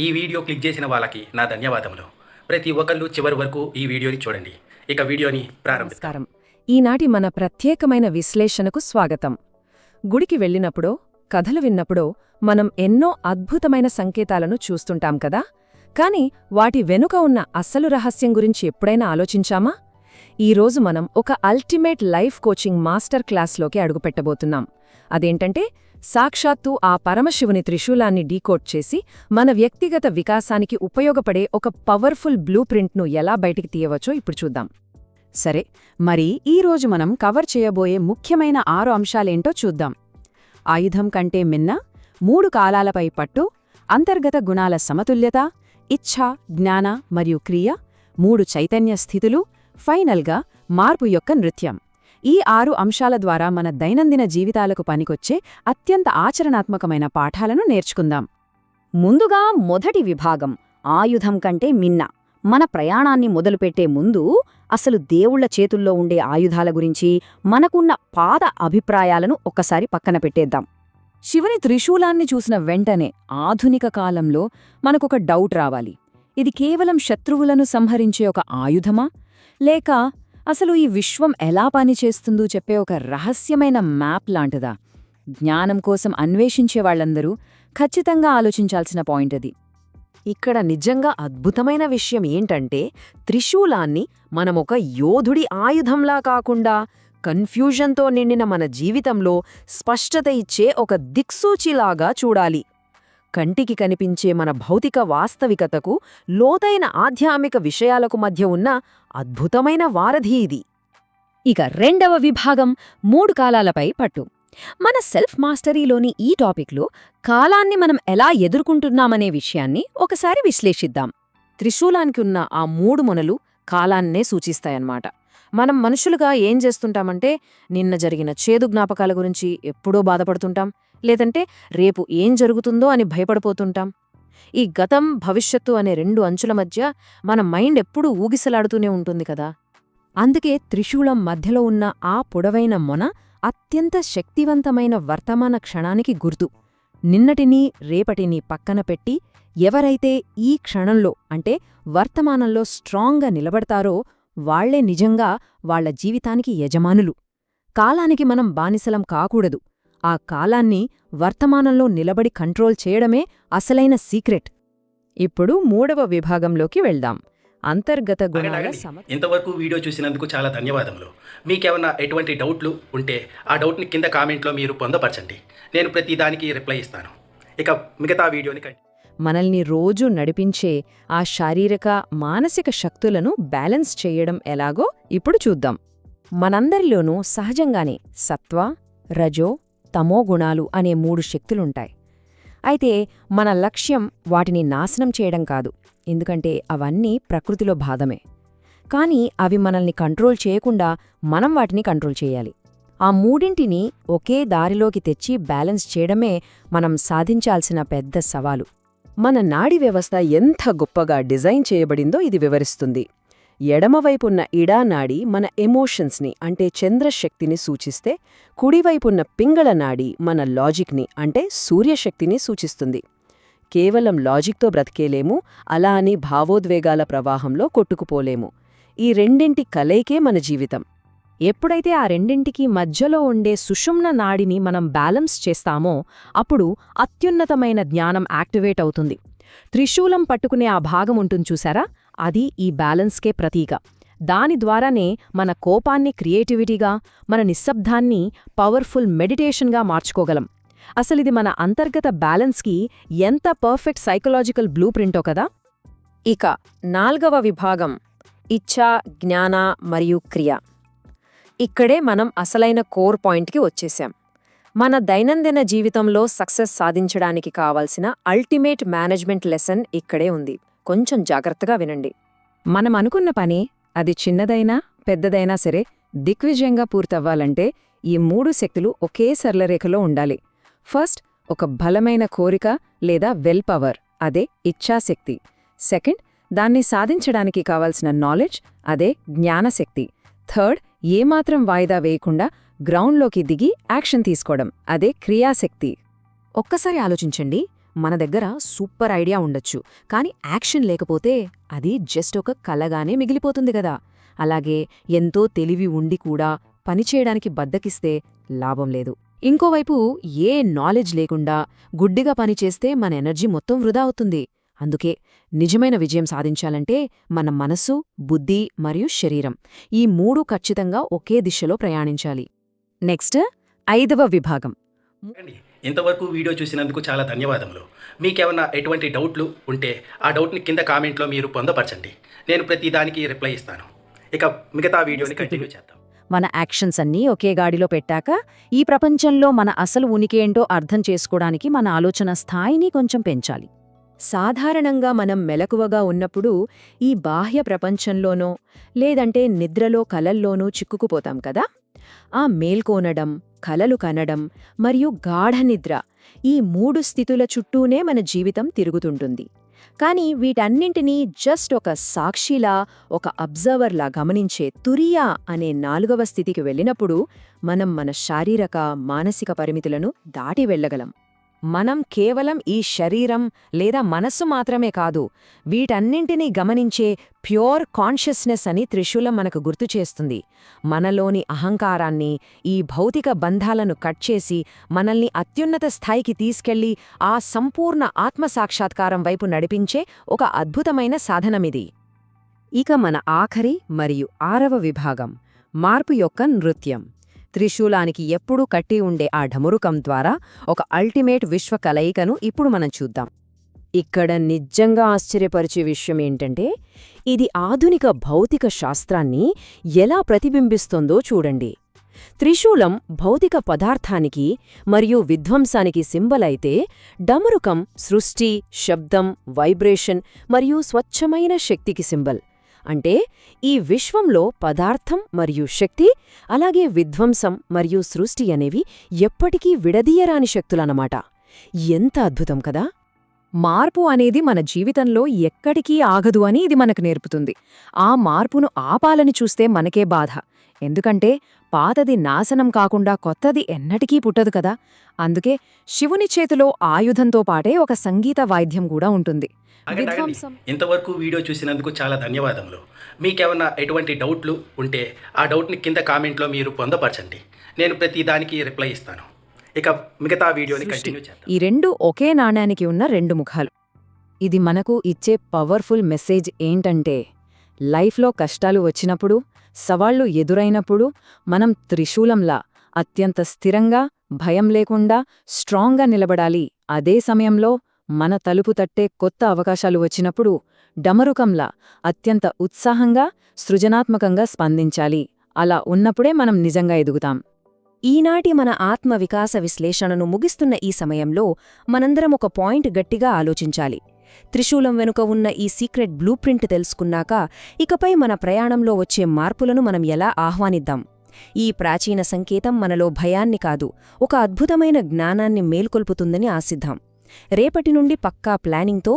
ఈ video click చేసిన వాళ్ళకి నా ధన్యవాదములు. ప్రతి ఒక్కళ్ళు చివరి వరకు ఈ వీడియోని చూడండి. ఇక వీడియోని ప్రారంభిస్తాం. నమస్కారం. ఈనాటి మన ప్రత్యేకమైన విశ్లేషణకు స్వాగతం. గుడికి వెళ్ళినప్పుడో కథలు విన్నప్పుడో మనం ఎన్నో అద్భుతమైన సంకేతాలను చూస్తుంటాం కదా, కాని వాటి వెనుక ఉన్న అసలు రహస్యం గురించి ఎప్పుడైనా ఆలోచించామా? ఈరోజు మనం ఒక అల్టిమేట్ లైఫ్ కోచింగ్ మాస్టర్ క్లాస్లోకి అడుగుపెట్టబోతున్నాం. అదేంటంటే సాక్షాత్తు ఆ పరమశివుని త్రిశూలాన్ని డీకోడ్ చేసి మన వ్యక్తిగత వికాసానికి ఉపయోగపడే ఒక పవర్ఫుల్ బ్లూ ప్రింట్ను ఎలా బయటికి తీయవచ్చో ఇప్పుడు చూద్దాం. సరే, మరి ఈరోజు మనం కవర్ చేయబోయే ముఖ్యమైన 6 అంశాలేంటో చూద్దాం. ఆయుధం కంటే మిన్న, 3 కాలాలపై పట్టు, అంతర్గత గుణాల సమతుల్యత, ఇచ్ఛ, జ్ఞాన మరియు క్రియ, 3 చైతన్య స్థితులు, ఫైనల్గా మార్పు యొక్క నృత్యం. ఈ 6 అంశాల ద్వారా మన దైనందిన జీవితాలకు పనికొచ్చే అత్యంత ఆచరణాత్మకమైన పాఠాలను నేర్చుకుందాం. ముందుగా మొదటి విభాగం ఆయుధం కంటే మిన్న. మన ప్రయాణాన్ని మొదలుపెట్టే ముందు అసలు దేవుళ్ల చేతుల్లో ఉండే ఆయుధాల గురించి మనకున్న పాత అభిప్రాయాలను ఒక్కసారి పక్కన పెట్టేద్దాం. శివుని త్రిశూలాన్ని చూసిన వెంటనే ఆధునిక కాలంలో మనకొక డౌట్ రావాలి. ఇది కేవలం శత్రువులను సంహరించే ఒక ఆయుధమా, లేక అసలు ఈ విశ్వం ఎలా పనిచేస్తుందో చెప్పే ఒక రహస్యమైన మ్యాప్ లాంటిదా? జ్ఞానం కోసం అన్వేషించే వాళ్లందరూ ఖచ్చితంగా ఆలోచించాల్సిన పాయింట్ అది. ఇక్కడ నిజంగా అద్భుతమైన విషయం ఏంటంటే, త్రిశూలాన్ని మనమొక యోధుడి ఆయుధంలా కాకుండా కన్ఫ్యూజన్తో నిండిన మన జీవితంలో స్పష్టత ఇచ్చే ఒక దిక్సూచిలాగా చూడాలి. కంటికి కనిపించే మన భౌతిక వాస్తవికతకు, లోతైన ఆధ్యాత్మిక విషయాలకు మధ్య ఉన్న అద్భుతమైన వారధి ఇది. ఇక రెండవ విభాగం 3 కాలాలపై పట్టు. మన సెల్ఫ్ మాస్టరీలోని ఈ టాపిక్లో కాలాన్ని మనం ఎలా ఎదుర్కొంటున్నామనే విషయాన్ని ఒకసారి విశ్లేషిద్దాం. త్రిశూలానికి ఉన్న ఆ 3 మొనలు కాలాన్నే సూచిస్తాయన్నమాట. మనం మనుషులుగా ఏం చేస్తుంటామంటే, నిన్న జరిగిన చేదు జ్ఞాపకాల గురించి ఎప్పుడో బాధపడుతుంటాం, లేదంటే రేపు ఏం జరుగుతుందో అని భయపడిపోతుంటాం. ఈ గతం భవిష్యత్తు అనే 2 అంచుల మధ్య మన మైండ్ ఎప్పుడూ ఊగిసలాడుతూనే ఉంటుంది కదా. అందుకే త్రిశూలం మధ్యలో ఉన్న ఆ పొడవైన మొన అత్యంత శక్తివంతమైన వర్తమాన క్షణానికి గుర్తు. నిన్నటినీ రేపటినీ పక్కన పెట్టి ఎవరైతే ఈ క్షణంలో అంటే వర్తమానంలో స్ట్రాంగ్గా నిలబడతారో వాళ్లే నిజంగా వాళ్ల జీవితానికి యజమానులు. కాలానికి మనం బానిసలం కాకూడదు. ఆ కాలాన్ని వర్తమానంలో నిలబడి కంట్రోల్ చేయడమే అసలైన సీక్రెట్. ఇప్పుడు 3వ విభాగంలోకి వెళ్దాం. అంతర్గత గుణాల ఇంతవరకు వీడియో చూసినందుకు చాలా ధన్యవాదములు. మీకేమన్నా ఎటువంటి డౌట్లు ఉంటే ఆ డౌట్ని కింద కామెంట్లో మీరు పొందపరచండి. నేను ప్రతి దానికి రిప్లై ఇస్తాను. ఇక మిగతా వీడియోని మనల్ని రోజూ నడిపించే ఆ శారీరక, మానసిక శక్తులను బ్యాలెన్స్ చేయడం ఎలాగో ఇప్పుడు చూద్దాం. మనందరిలోనూ సహజంగానే సత్వ, రజో, తమో గుణాలు అనే 3 శక్తులుంటాయి. అయితే మన లక్ష్యం వాటిని నాశనం చేయడం కాదు, ఎందుకంటే అవన్నీ ప్రకృతిలో భాగమే. కాని అవి మనల్ని కంట్రోల్ చేయకుండా మనం వాటిని కంట్రోల్ చేయాలి. ఆ 3ంటిని ఒకే దారిలోకి తెచ్చి బ్యాలెన్స్ చేయడమే మనం సాధించాల్సిన పెద్ద సవాలు. మన నాడీ వ్యవస్థ ఎంత గొప్పగా డిజైన్ చేయబడిందో ఇది వివరిస్తుంది. ఎడమవైపున్న ఇడా నాడి మన ఎమోషన్స్ని అంటే చంద్రశక్తిని సూచిస్తే, కుడివైపున్న పింగళ నాడి మన లాజిక్ని అంటే సూర్యశక్తిని సూచిస్తుంది. కేవలం లాజిక్తో బ్రతికేలేము, అలా అని భావోద్వేగాల ప్రవాహంలో కొట్టుకుపోలేము. ఈ రెండింటి కలయికే మన జీవితం. ఎప్పుడైతే ఆ రెండింటికి మధ్యలో ఉండే సుషుమ్న నాడిని మనం బ్యాలెన్స్ చేస్తామో అప్పుడు అత్యున్నతమైన జ్ఞానం యాక్టివేట్ అవుతుంది. త్రిశూలం పట్టుకునే ఆ భాగం ఉంటుంది చూసారా, అది ఈ బ్యాలెన్స్కే ప్రతీక. దాని ద్వారానే మన కోపాన్ని క్రియేటివిటీగా, మన నిశ్శబ్దాన్ని పవర్ఫుల్ మెడిటేషన్గా మార్చుకోగలం. అసలిది మన అంతర్గత బ్యాలెన్స్కి ఎంత పర్ఫెక్ట్ సైకలాజికల్ బ్లూ ప్రింటో కదా. ఇక 4వ విభాగం ఇచ్ఛా, జ్ఞాన మరియు క్రియ. ఇక్కడే మనం అసలైన కోర్ పాయింట్కి వచ్చేశాం. మన దైనందిన జీవితంలో సక్సెస్ సాధించడానికి కావాల్సిన అల్టిమేట్ మేనేజ్మెంట్ లెసన్ ఇక్కడే ఉంది. కొంచెం జాగ్రత్తగా వినండి. మనం అనుకున్న పని, అది చిన్నదైనా పెద్దదైనా సరే, దిగ్విజయంగా పూర్తవ్వాలంటే ఈ 3 శక్తులు ఒకే సరళరేఖలో ఉండాలి. ఫస్ట్, ఒక బలమైన కోరిక లేదా వెల్ పవర్, అదే ఇచ్ఛాశక్తి. సెకండ్, దాన్ని సాధించడానికి కావాల్సిన నాలెడ్జ్, అదే జ్ఞానశక్తి. థర్డ్, ఏమాత్రం వాయిదా వేయకుండా గ్రౌండ్లోకి దిగి యాక్షన్ తీసుకోవడం, అదే క్రియాశక్తి. ఒక్కసారి ఆలోచించండి, మన దగ్గర సూపర్ ఐడియా ఉండొచ్చు, కానీ యాక్షన్ లేకపోతే అది జస్ట్ ఒక కలగానే మిగిలిపోతుంది కదా. అలాగే ఎంతో తెలివి ఉండి కూడా పనిచేయడానికి బద్దకిస్తే లాభం లేదు. ఇంకోవైపు ఏ నాలెడ్జ్ లేకుండా గుడ్డిగా పనిచేస్తే మన ఎనర్జీ మొత్తం వృధా అవుతుంది. అందుకే నిజమైన విజయం సాధించాలంటే మన మనసు, బుద్ధి మరియు శరీరం ఈ మూడు ఖచ్చితంగా ఒకే దిశలో ప్రయాణించాలి. నెక్స్ట్ 5వ విభాగం. అండి, ఇంతవరకు వీడియో చూసినందుకు చాలా ధన్యవాదములు. మీకేమన్నా ఎటువంటి డౌట్లు ఉంటే ఆ డౌట్ని కింద కామెంట్లో మీరు పొందపరచండి. నేను ప్రతి దానికి రిప్లై ఇస్తాను. ఇక మిగతా వీడియోని కంటిన్యూ చేద్దాం. మన యాక్షన్స్ అన్నీ ఒకే గాడిలో పెట్టాక ఈ ప్రపంచంలో మన అసలు ఉనికి ఏంటో అర్థం చేసుకోవడానికి మన ఆలోచన స్థాయిని కొంచెం పెంచాలి. సాధారణంగా మనం మెలకువగా ఉన్నప్పుడు ఈ బాహ్య ప్రపంచంలోనో లేదంటే నిద్రలో కలల్లోనూ చిక్కుకుపోతాం కదా. ఆ మేల్కోనడం, కలలు కనడం మరియు గాఢనిద్ర ఈ 3 స్థితుల చుట్టూనే మన జీవితం తిరుగుతుంటుంది. కానీ వీటన్నింటినీ జస్ట్ ఒక సాక్షిలా, ఒక అబ్జర్వర్లా గమనించే తురియా అనే 4వ స్థితికి వెళ్ళినప్పుడు మనం మన శారీరక, మానసిక పరిమితులను దాటి వెళ్ళగలం. మనం కేవలం ఈ శరీరం లేదా మనస్సు మాత్రమే కాదు, వీటన్నింటినీ గమనించే ప్యూర్ కాన్షియస్నెస్ అని త్రిశూలం మనకు గుర్తుచేస్తుంది. మనలోని అహంకారాన్ని, ఈ భౌతిక బంధాలను కట్ చేసి మనల్ని అత్యున్నత స్థాయికి తీసుకెళ్లి ఆ సంపూర్ణ ఆత్మసాక్షాత్కారం వైపు నడిపించే ఒక అద్భుతమైన సాధనమిది. ఇక మన ఆఖరి మరియు 6వ విభాగం, మార్పు యొక్క నృత్యం. త్రిశూలానికి ఎప్పుడూ కట్టి ఉండే ఆ ఢమురుకం ద్వారా ఒక అల్టిమేట్ విశ్వ కలయికను ఇప్పుడు మనం చూద్దాం. ఇక్కడ నిజంగా ఆశ్చర్యపరిచే విషయం ఏంటంటే, ఇది ఆధునిక భౌతిక శాస్త్రాన్ని ఎలా ప్రతిబింబిస్తోందో చూడండి. త్రిశూలం భౌతిక పదార్థానికి మరియు విధ్వంసానికి సింబల్ అయితే, డమరుకం సృష్టి, శబ్దం, వైబ్రేషన్ మరియు స్వచ్ఛమైన శక్తికి సింబల్. అంటే ఈ విశ్వంలో పదార్థం మరియు శక్తి, అలాగే విధ్వంసం మరియు సృష్టి అనేవి ఎప్పటికీ విడదీయరాని శక్తులన్నమాట. ఎంత అద్భుతం కదా. మార్పు అనేది మన జీవితంలో ఎక్కడికీ ఆగదు అని ఇది మనకు నేర్పుతుంది. ఆ మార్పును ఆపాలని చూస్తే మనకే బాధ. ఎందుకంటే పాతది నాశనం కాకుండా కొత్తది ఎన్నటికీ పుట్టదు కదా. అందుకే శివుని చేతిలో ఆయుధంతో పాటే ఒక సంగీత వాయిద్యం కూడా ఉంటుంది. ఆగండి. ఇంతవరకు వీడియో చూసినందుకు చాలా ధన్యవాదములు. మీకేమన్నా ఎటువంటి డౌట్లు ఉంటే ఆ డౌట్ని కింద కామెంట్లో మీరు పొందపరచండి. నేను ప్రతి దానికి రిప్లై ఇస్తాను. ఇక మిగతా వీడియోని కంటిన్యూ చేద్దాం. ఈ 2 ఒకే నాణానికి ఉన్న 2 ముఖాలు. ఇది మనకు ఇచ్చే పవర్ఫుల్ మెసేజ్ ఏంటంటే, లైఫ్లో కష్టాలు వచ్చినప్పుడు, సవాళ్లు ఎదురైనప్పుడు మనం త్రిశూలంలా అత్యంత స్థిరంగా, భయం లేకుండా స్ట్రాంగ్గా నిలబడాలి. అదే సమయంలో మన తలుపు తట్టే కొత్త అవకాశాలు వచ్చినప్పుడు డమరుకంలా అత్యంత ఉత్సాహంగా, సృజనాత్మకంగా స్పందించాలి. అలా ఉన్నప్పుడే మనం నిజంగా ఎదుగుతాం. ఈనాటి మన ఆత్మ వికాస విశ్లేషణను ముగిస్తున్న ఈ సమయంలో మనందరం ఒక పాయింట్ గట్టిగా ఆలోచించాలి. త్రిశూలం వెనుక ఉన్న ఈ సీక్రెట్ బ్లూ ప్రింట్ తెలుసుకున్నాక ఇకపై మన ప్రయాణంలో వచ్చే మార్పులను మనం ఎలా ఆహ్వానిద్దాం? ఈ ప్రాచీన సంకేతం మనలో భయాన్ని కాదు, ఒక అద్భుతమైన జ్ఞానాన్ని మేల్కొల్పుతుందని ఆశిద్దాం. రేపటి నుండి పక్కా ప్లానింగ్తో,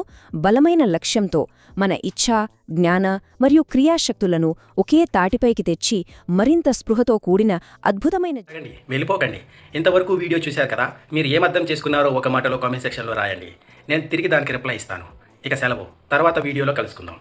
బలమైన లక్ష్యంతో మన ఇచ్ఛా, జ్ఞాన మరియు క్రియాశక్తులను ఒకే తాటిపైకి తెచ్చి మరింత స్పృహతో కూడిన అద్భుతమైన వెళ్ళిపోకండి. ఇంతవరకు వీడియో చూశారు కదా. మీరు ఏమర్థం చేసుకున్నారో ఒక మాటలో కామెంట్ సెక్షన్లో రాయండి. నేను తిరిగి దానికి రిప్లై ఇస్తాను. ఇక సెలవు. తర్వాత వీడియోలో కలుసుకుందాం.